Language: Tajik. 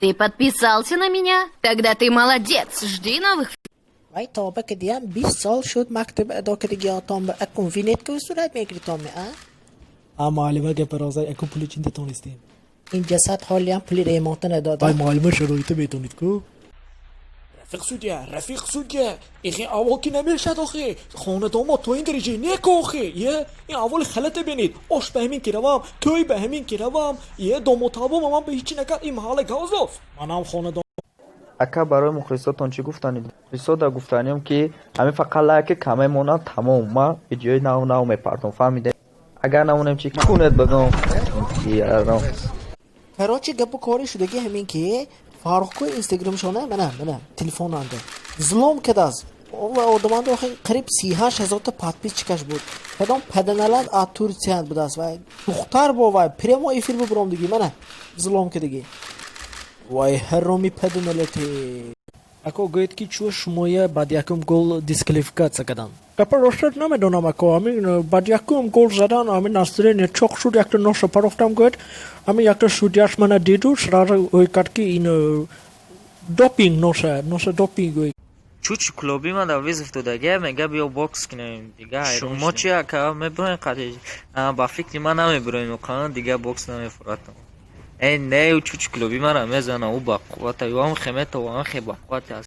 Ты подписался на меня? Тогда ты молодец. Жди новых. وای تابه که دیم 20 سال شد مکتب ادا که دیگه آتام به اکون وینت که صورت میگیری تامه معلمه که برازای اکو پولی چین دتونستیم این جسد حالی هم پولی ریمانتن اداده معلمه شرایط بتونید که رفیق سودیه ایخی اول که نمیشد آخه خانه داماد تو این درجه نیک آخه این اول خلطه بینید آش به همین که روم توی به همین که روم داماد تابا من به هیچی نکرد این محل گازاف منم خانه ака барои мухлисотон чӣ гуфтанид? Мухлисота гуфтанем ки ҳамин фақат лайке каме монад тамом. Ма видеои нав мепардом. Фаҳмиде? Агар намонем чӣ кунед бигам. کراچی گپ کاری شدگی همین که فاروق کو اینستاگرام شونه منه تلفن انده ظلم کداز و آدمان دو قریب 38,000 تا پادپیس چکش بود کدام پدنلند اتور چند بود است و دختر با وای پرمو افیر ببرم دیگه منه ظلم کدگی وای هرومی پدنلتی اکو گوید که چو شمایه بعد یکم گل دیسکوالیفیکاسیا کردن کپر راستش نمیدونم اکو همین بعد یکم گل زدن همین ناصرین چاق شد یک تا نوش پرفتم گوید همین یک تا شودیاش من دیدو سراغ اوی کرد که این دوپینگ نوش دوپینگ گوید чуч клуби ма да визифтудагия мега биё бокс кунем дига шумо чи ака мебироем қади ба фикри ман намебироем оқан дига бокс намефуратам не чуч клуби мара мезана ӯ бақуввата ё ам хемета ва ам хе бақуввати аст